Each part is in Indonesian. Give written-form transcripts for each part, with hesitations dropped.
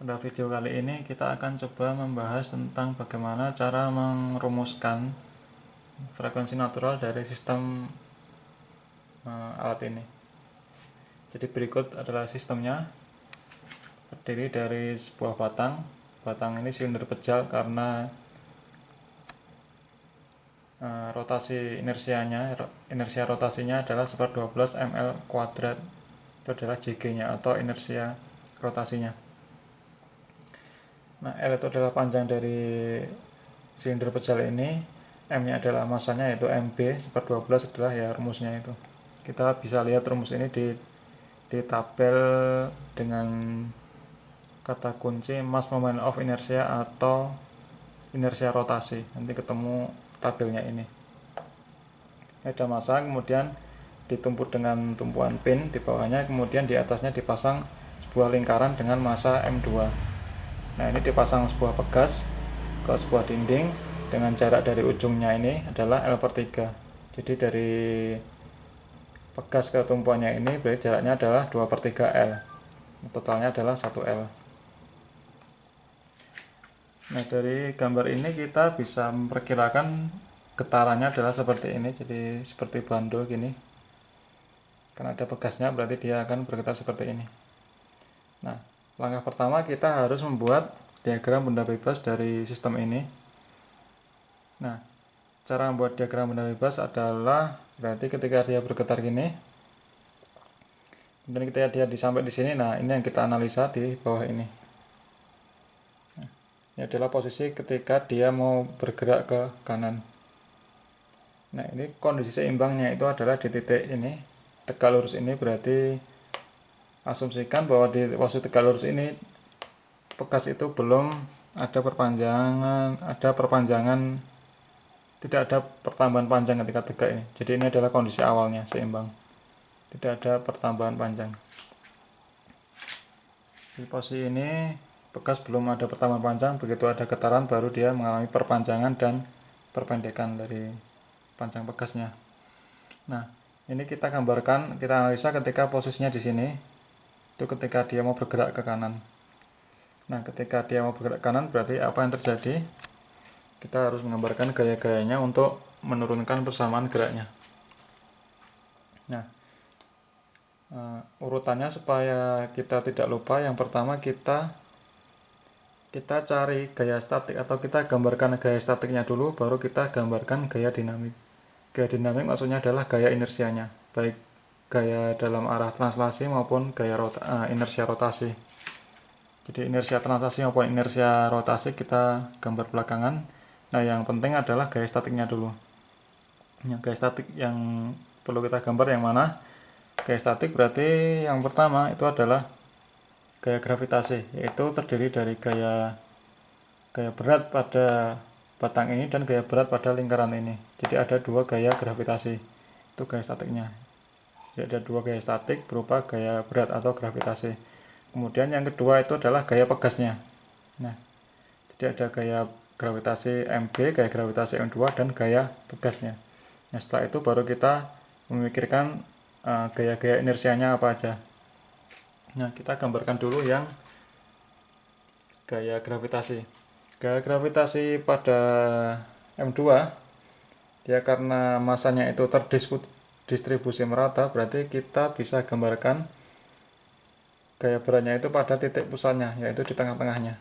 Pada video kali ini kita akan coba membahas tentang bagaimana cara merumuskan frekuensi natural dari sistem alat ini. Jadi berikut adalah sistemnya, terdiri dari sebuah batang. Batang ini silinder pejal karena inersia rotasinya adalah 12 ml kuadrat. Itu adalah Jg-nya atau inersia rotasinya. Nah, L itu adalah panjang dari silinder pejal ini, M-nya adalah masanya yaitu MB, 12 adalah ya rumusnya itu. Kita bisa lihat rumus ini di tabel dengan kata kunci mass moment of inertia atau inersia rotasi. Nanti ketemu tabelnya ini. Ada massa, kemudian ditumpuk dengan tumpuan pin di bawahnya, kemudian di atasnya dipasang sebuah lingkaran dengan massa M2. Nah, ini dipasang sebuah pegas ke sebuah dinding dengan jarak dari ujungnya ini adalah L/3. Jadi dari pegas ke tumpuannya ini berarti jaraknya adalah 2/3 L. Totalnya adalah 1 L. Nah, dari gambar ini kita bisa memperkirakan getarannya adalah seperti ini. Jadi seperti bandul gini. Karena ada pegasnya berarti dia akan bergetar seperti ini. Nah, langkah pertama kita harus membuat diagram benda bebas dari sistem ini. Nah, cara membuat diagram benda bebas adalah berarti ketika dia bergetar gini, kemudian ketika dia sampai di sini, nah ini yang kita analisa di bawah ini. Nah, ini adalah posisi ketika dia mau bergerak ke kanan. Nah, ini kondisi seimbangnya itu adalah di titik ini, tegak lurus ini. Berarti asumsikan bahwa di posisi tegak lurus ini pegas itu belum ada perpanjangan, tidak ada pertambahan panjang ketika tegak ini. Jadi ini adalah kondisi awalnya seimbang, tidak ada pertambahan panjang. Di posisi ini pegas belum ada pertambahan panjang, begitu ada getaran baru dia mengalami perpanjangan dan perpendekan dari panjang pegasnya. Nah, ini kita gambarkan, kita analisa ketika posisinya di sini, itu ketika dia mau bergerak ke kanan. Nah, ketika dia mau bergerak ke kanan berarti apa yang terjadi? Kita harus menggambarkan gaya-gayanya untuk menurunkan persamaan geraknya. Nah, urutannya supaya kita tidak lupa, yang pertama kita cari gaya statik atau kita gambarkan gaya statiknya dulu, baru kita gambarkan gaya dinamik. Gaya dinamik maksudnya adalah gaya inersianya, baik gaya dalam arah translasi maupun gaya inersia rotasi. Jadi inersia translasi maupun inersia rotasi kita gambar belakangan. Nah, yang penting adalah gaya statiknya dulu. Nah, gaya statik yang perlu kita gambar yang mana? Gaya statik berarti yang pertama itu adalah gaya gravitasi, yaitu terdiri dari gaya berat pada batang ini dan gaya berat pada lingkaran ini. Jadi ada dua gaya gravitasi, itu gaya statiknya. Jadi ada dua gaya statik berupa gaya berat atau gravitasi. Kemudian yang kedua itu adalah gaya pegasnya. Nah, jadi ada gaya gravitasi MB, gaya gravitasi M2, dan gaya pegasnya. Nah, setelah itu baru kita memikirkan gaya-gaya inersianya apa aja. Nah, kita gambarkan dulu yang gaya gravitasi. Gaya gravitasi pada M2, dia karena masanya itu terdistribusi merata, berarti kita bisa gambarkan gaya beratnya itu pada titik pusatnya, yaitu di tengah-tengahnya,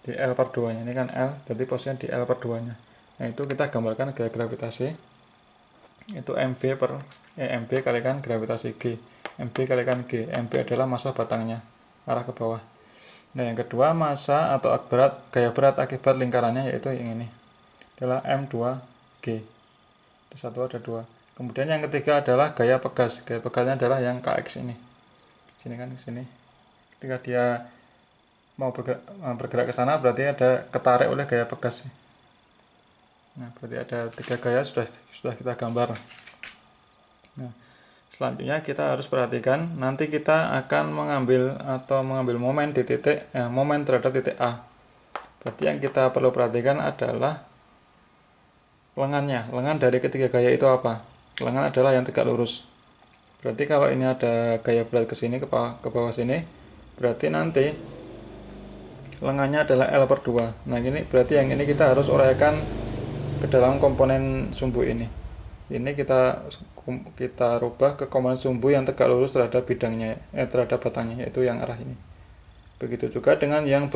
di L/2 nya. Ini kan L, jadi posisinya di L/2 nya. Nah, itu kita gambarkan gaya gravitasi itu MB kalikan gravitasi G. MB kalikan G. MB adalah massa batangnya, arah ke bawah. Nah, yang kedua massa atau gaya berat akibat lingkarannya, yaitu yang ini adalah M2G. Ada satu, ada dua. Kemudian yang ketiga adalah gaya pegas. Gaya pegasnya adalah yang KX ini. Sini kan, sini. Ketika dia mau bergerak ke sana berarti ada ketarik oleh gaya pegas. Nah, berarti ada tiga gaya sudah kita gambar. Nah, selanjutnya kita harus perhatikan, nanti kita akan mengambil momen di momen terhadap titik A. Berarti yang kita perlu perhatikan adalah lengannya. Lengan dari ketiga gaya itu apa? Lengan adalah yang tegak lurus. Berarti kalau ini ada gaya berat ke sini, ke bawah sini, berarti nanti lengannya adalah L per 2. Nah ini berarti yang ini kita harus uraikan ke dalam komponen sumbu ini. Ini kita rubah ke komponen sumbu yang tegak lurus terhadap bidangnya, terhadap batangnya, yaitu yang arah ini. Begitu juga dengan yang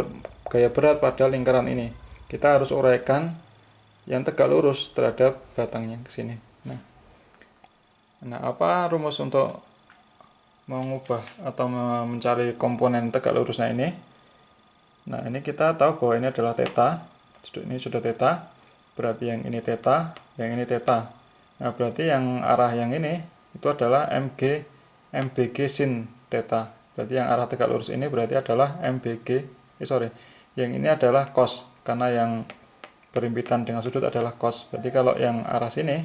gaya berat pada lingkaran ini. Kita harus uraikan yang tegak lurus terhadap batangnya ke sini. Nah, apa rumus untuk mengubah atau mencari komponen tegak lurusnya ini? Nah, ini kita tahu bahwa ini adalah theta. Ini sudah theta. Berarti yang ini theta, yang ini theta. Nah, berarti yang arah yang ini itu adalah MBG sin theta. Berarti yang arah tegak lurus ini berarti adalah yang ini adalah cos, karena yang berhimpitan dengan sudut adalah cos. Berarti kalau yang arah sini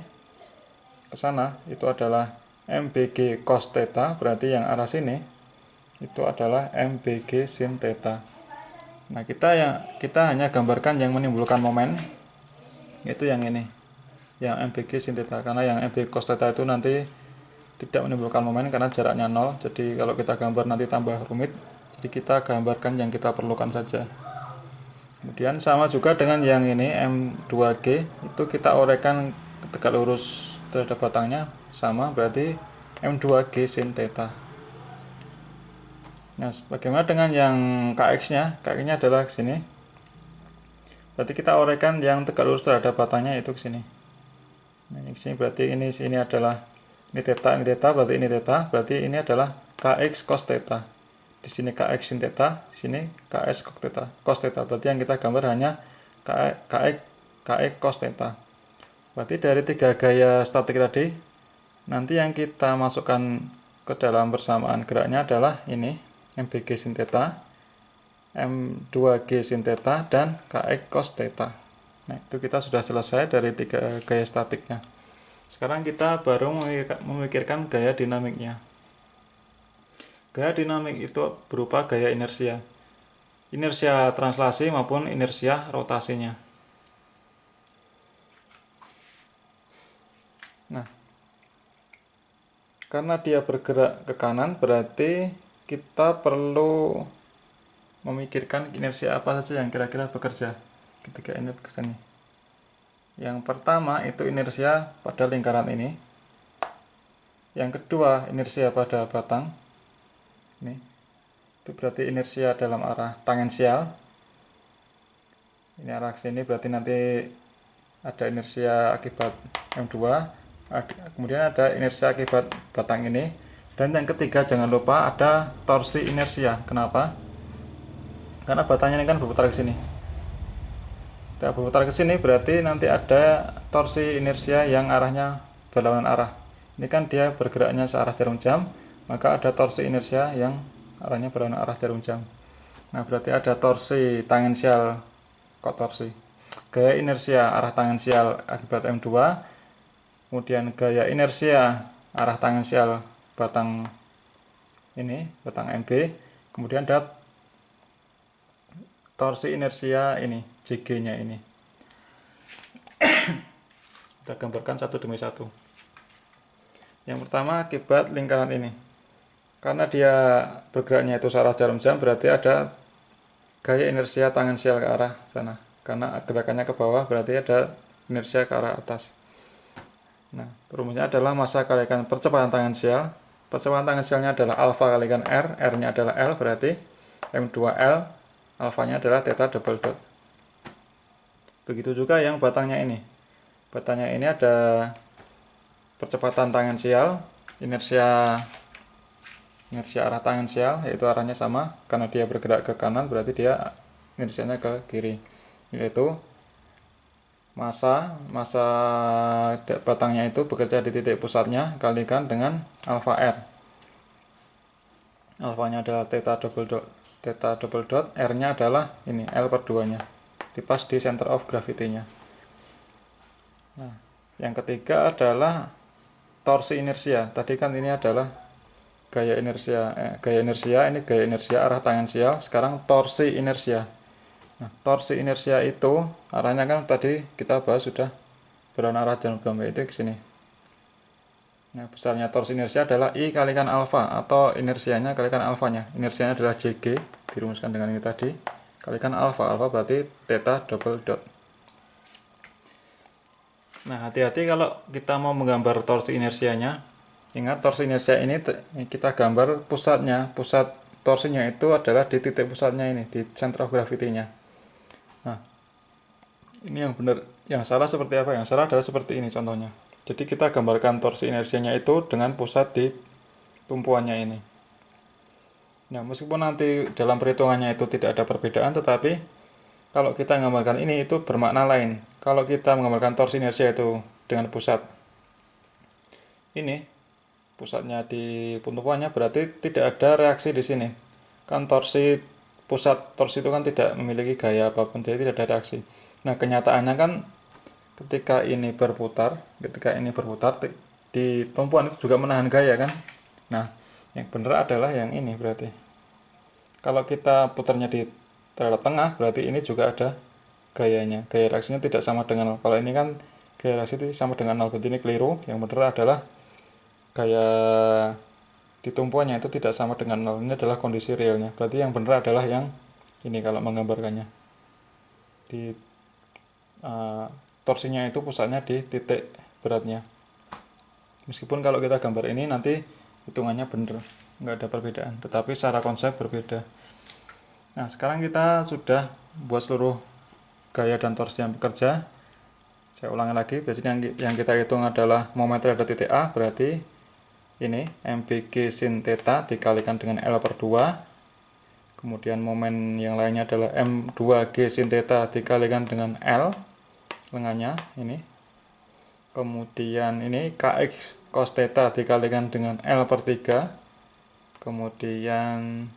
ke sana itu adalah MBG cos theta, berarti yang arah sini itu adalah MBG sin theta. Nah, kita hanya gambarkan yang menimbulkan momen, yaitu yang ini, yang MBG sin theta, karena yang MBG cos theta itu nanti tidak menimbulkan momen karena jaraknya 0. Jadi kalau kita gambar nanti tambah rumit. Jadi kita gambarkan yang kita perlukan saja. Kemudian sama juga dengan yang ini M2G, itu kita uraikan tegak lurus terhadap batangnya sama, berarti M2G sin theta. Nah, bagaimana dengan yang KX-nya? KX-nya adalah ke sini. Berarti kita uraikan yang tegak lurus terhadap batangnya itu ke sini. Nah, ini sini berarti ini adalah ini theta, berarti ini theta, berarti ini adalah KX cos theta. Di sini KX sin theta, di sini KX cos theta. Berarti yang kita gambar hanya KX cos theta. Berarti dari 3 gaya statik tadi, nanti yang kita masukkan ke dalam persamaan geraknya adalah ini, MBG sin theta, M2G sin theta, dan KX cos theta. Nah, itu kita sudah selesai dari 3 gaya statiknya. Sekarang kita baru memikirkan gaya dinamiknya. Gaya dinamik itu berupa gaya inersia. Inersia translasi maupun inersia rotasinya. Nah, karena dia bergerak ke kanan, berarti kita perlu memikirkan inersia apa saja yang kira-kira bekerja ketika ini ke sini. Yang pertama itu inersia pada lingkaran ini. Yang kedua inersia pada batang. Ini. Itu berarti inersia dalam arah tangensial. Ini arah sini berarti nanti ada inersia akibat M2. Kemudian ada inersia akibat batang ini. Dan yang ketiga jangan lupa ada torsi inersia. Kenapa? Karena batangnya ini kan berputar ke sini. Kita berputar ke sini berarti nanti ada torsi inersia yang arahnya berlawanan arah. Ini kan dia bergeraknya searah jarum jam, maka ada torsi inersia yang arahnya berlawanan arah jarum jam. Nah, berarti ada torsi tangensial, kok torsi? Gaya inersia arah tangensial akibat M2, kemudian gaya inersia arah tangensial batang ini, batang MB, kemudian ada torsi inersia ini, JG-nya ini. Kita gambarkan satu demi satu. Yang pertama akibat lingkaran ini. Karena dia bergeraknya itu searah jarum jam, berarti ada gaya inersia tangensial ke arah sana. Karena gerakannya ke bawah, berarti ada inersia ke arah atas. Nah, rumusnya adalah massa kalikan percepatan tangensial. Percepatan tangensialnya adalah alfa kalikan R, R-nya adalah L, berarti M2L, alfanya adalah theta double dot. Begitu juga yang batangnya ini. Batangnya ini ada percepatan tangensial, inersia arah tangensial, yaitu arahnya sama, karena dia bergerak ke kanan berarti dia inersianya ke kiri, yaitu massa batangnya itu bekerja di titik pusatnya kalikan dengan alfa R. Alfanya adalah theta double dot, R-nya adalah ini L per 2-nya. Pas di center of gravity-nya. Nah, yang ketiga adalah torsi inersia. Tadi kan ini adalah gaya inersia, ini gaya inersia arah tangensial. Sekarang torsi inersia. Nah, torsi inersia itu arahnya kan tadi kita bahas sudah berlawanan arah jarum jam, itu ke sini. Nah, besarnya torsi inersia adalah I kalikan alfa, atau inersianya kalikan alfanya. Inersianya adalah JG, dirumuskan dengan ini tadi. kalikan alfa. Alfa berarti theta double dot. Nah, hati-hati kalau kita mau menggambar torsi inersianya. Ingat, torsi inersia ini kita gambar pusatnya. Pusat torsinya itu adalah di titik pusatnya ini, di center of gravity-nya. Nah, ini yang benar. Yang salah seperti apa? Yang salah adalah seperti ini contohnya. Jadi kita gambarkan torsi inersianya itu dengan pusat di tumpuannya ini. Nah, meskipun nanti dalam perhitungannya itu tidak ada perbedaan, tetapi kalau kita menggambarkan ini itu bermakna lain. Kalau kita menggambarkan torsi inersia itu dengan pusat ini, pusatnya di tumpuannya, berarti tidak ada reaksi di sini. Kan pusat torsi itu kan tidak memiliki gaya apapun, jadi tidak ada reaksi. Nah, kenyataannya kan ketika ini berputar di tumpuan itu juga menahan gaya kan. Nah, yang benar adalah yang ini berarti. Kalau kita putarnya di tengah, berarti ini juga ada gayanya. Gaya reaksinya tidak sama dengan 0. Kalau ini kan gaya reaksi itu sama dengan 0, berarti ini keliru. Yang benar adalah gaya di tumpuannya itu tidak sama dengan 0. Ini adalah kondisi realnya. Berarti yang benar adalah yang ini kalau menggambarkannya. Di torsinya itu pusatnya di titik beratnya. Meskipun kalau kita gambar ini nanti hitungannya benar, nggak ada perbedaan, tetapi secara konsep berbeda. Nah, sekarang kita sudah buat seluruh gaya dan torsi yang bekerja. Saya ulangi lagi, biasanya yang kita hitung adalah momen terhadap titik A, berarti ini MBG sin theta dikalikan dengan L per 2. Kemudian momen yang lainnya adalah M2G sin theta dikalikan dengan L lengannya ini. Kemudian ini KX cos theta dikalikan dengan L per 3. Kemudian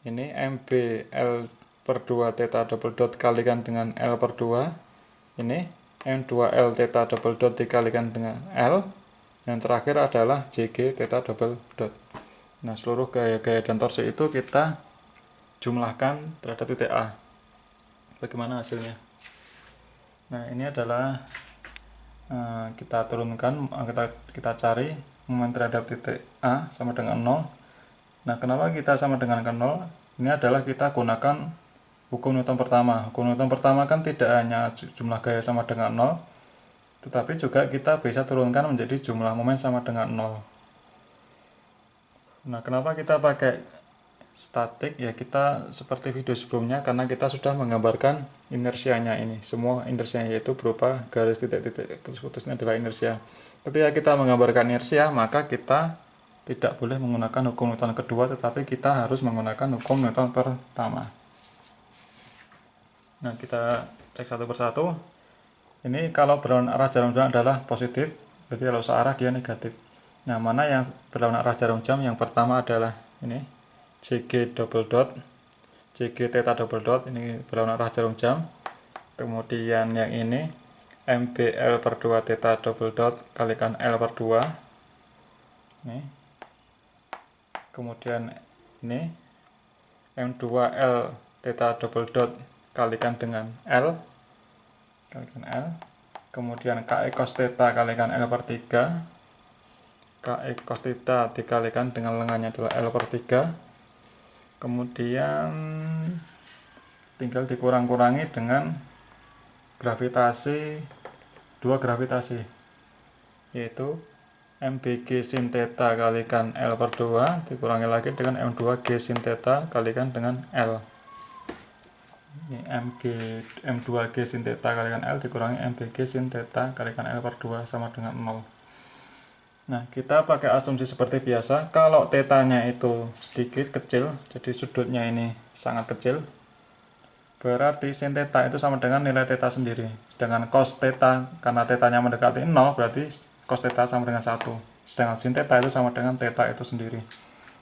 ini MB L per 2 theta double dot dikalikan dengan L per 2. Ini M2L theta double dot dikalikan dengan L. Yang terakhir adalah JG theta double dot. Nah, seluruh gaya-gaya dan torsi itu kita jumlahkan terhadap titik A. Bagaimana hasilnya? Nah, ini adalah kita turunkan, kita cari momen terhadap titik A sama dengan 0. Nah, kenapa kita sama dengan 0? Ini adalah kita gunakan hukum Newton pertama. Hukum Newton pertama kan tidak hanya jumlah gaya sama dengan 0, tetapi juga kita bisa turunkan menjadi jumlah momen sama dengan 0. Nah, kenapa kita pakai statik? Ya, kita seperti video sebelumnya, karena kita sudah menggambarkan inersianya ini. Semua inersianya yaitu berupa garis titik-titik putus-putusnya adalah inersia. Ketika kita menggambarkan inersia, maka kita tidak boleh menggunakan hukum Newton kedua, tetapi kita harus menggunakan hukum Newton pertama. Nah, kita cek satu persatu. Ini kalau berlawanan arah jarum jam adalah positif, jadi kalau searah dia negatif. Nah, mana yang berlawanan arah jarum jam? Yang pertama adalah ini JG double dot, JG theta double dot, ini berlawanan arah jarum jam. Kemudian yang ini MBL per 2 theta double dot kalikan L per 2. Ini. Kemudian ini M2L theta double dot kalikan dengan L. Kemudian KE cos theta kalikan L per 3. KE cos theta dikalikan dengan lengannya adalah L per 3. Kemudian tinggal dikurang-kurangi dengan gravitasi, dua gravitasi, yaitu MBG sin theta kalikan L per 2 dikurangi lagi dengan M2G sin theta kalikan dengan L. Ini M2G sin theta kalikan L dikurangi MBG sin theta kalikan L per 2 sama dengan 0. Nah, kita pakai asumsi seperti biasa. Kalau tetanya itu sedikit kecil, jadi sudutnya ini sangat kecil, berarti sin theta itu sama dengan nilai theta sendiri. Sedangkan cos theta, karena tetanya mendekati 0, berarti cos theta sama dengan 1. Sedangkan sin theta itu sama dengan theta itu sendiri.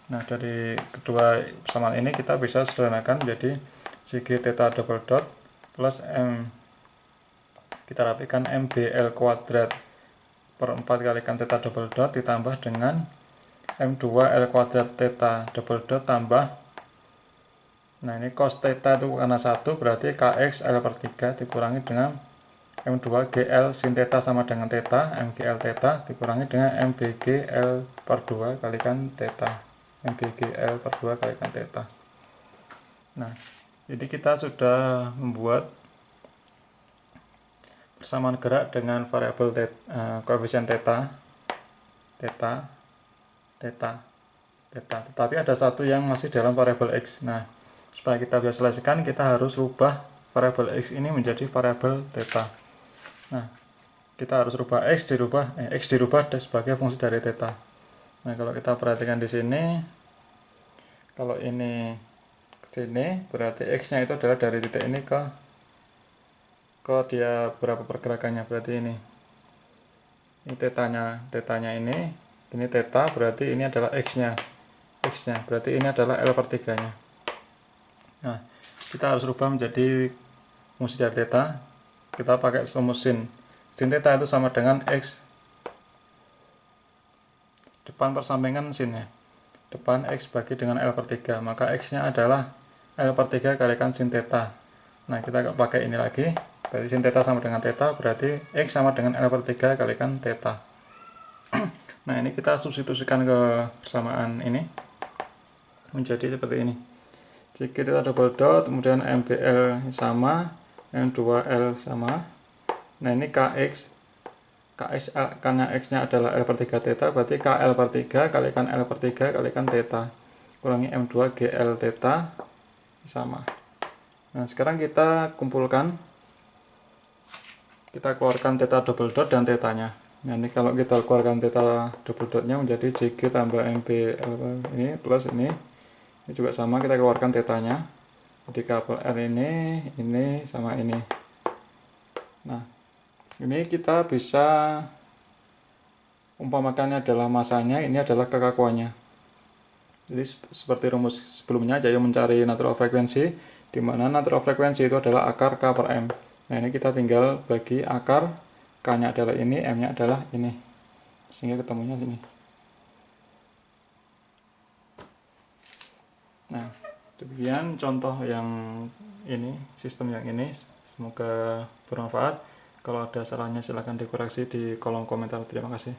Nah, dari kedua persamaan ini kita bisa sederhanakan menjadi JG theta double dot plus M, kita rapikan MBL kuadrat per 4 kalikan theta double dot ditambah dengan M2L kuadrat theta double dot tambah, nah ini cos theta itu karena 1, berarti KX L per 3 dikurangi dengan M2GL sin theta sama dengan theta, MGL theta dikurangi dengan MBGL per 2 kalikan theta, MBGL per 2 kalikan theta. Nah, jadi kita sudah membuat persamaan gerak dengan variabel koefisien theta, theta, theta, theta. Tetapi ada satu yang masih dalam variabel x. Nah, supaya kita bisa selesaikan, kita harus rubah variabel x ini menjadi variabel theta. Nah, kita harus rubah x dirubah sebagai fungsi dari theta. Nah, kalau kita perhatikan di sini, kalau ini ke sini, berarti x-nya itu adalah dari titik ini ke dia berapa pergerakannya, berarti ini tetanya ini theta, berarti ini adalah x-nya, berarti ini adalah L per 3 nya. Nah, kita harus rubah menjadi fungsi dari theta. Kita pakai rumus sin theta itu sama dengan x depan persampingan sin ya, depan x bagi dengan L per 3, maka x nya adalah L per 3 kalikan sin theta. Nah, kita pakai ini lagi, berarti sin theta sama dengan theta, berarti x sama dengan L per 3 kalikan theta. Nah, ini kita substitusikan ke persamaan ini menjadi seperti ini. Jika kita double dot, kemudian MBL sama, M2L sama. Nah, ini KX karena X nya adalah L per 3 theta, berarti KL per 3 kalikan L per 3 kalikan theta, kurangi M2 GL theta sama. Nah, sekarang kita kumpulkan, kita keluarkan theta double dot dan tetanya. Nah, ini kalau kita keluarkan theta double dotnya menjadi JG tambah MBL ini plus ini juga sama, kita keluarkan tetanya. Jadi kabel R ini sama ini. Nah, ini kita bisa umpamakannya adalah masanya, ini adalah kekakuannya. Jadi seperti rumus sebelumnya, Jayo mencari natural frequency, di mana natural frequency itu adalah akar K per M. Nah, ini kita tinggal bagi akar, K-nya adalah ini, M-nya adalah ini, sehingga ketemunya sini. Nah, demikian contoh yang ini, sistem yang ini. Semoga bermanfaat. Kalau ada salahnya silahkan dikoreksi di kolom komentar. Terima kasih.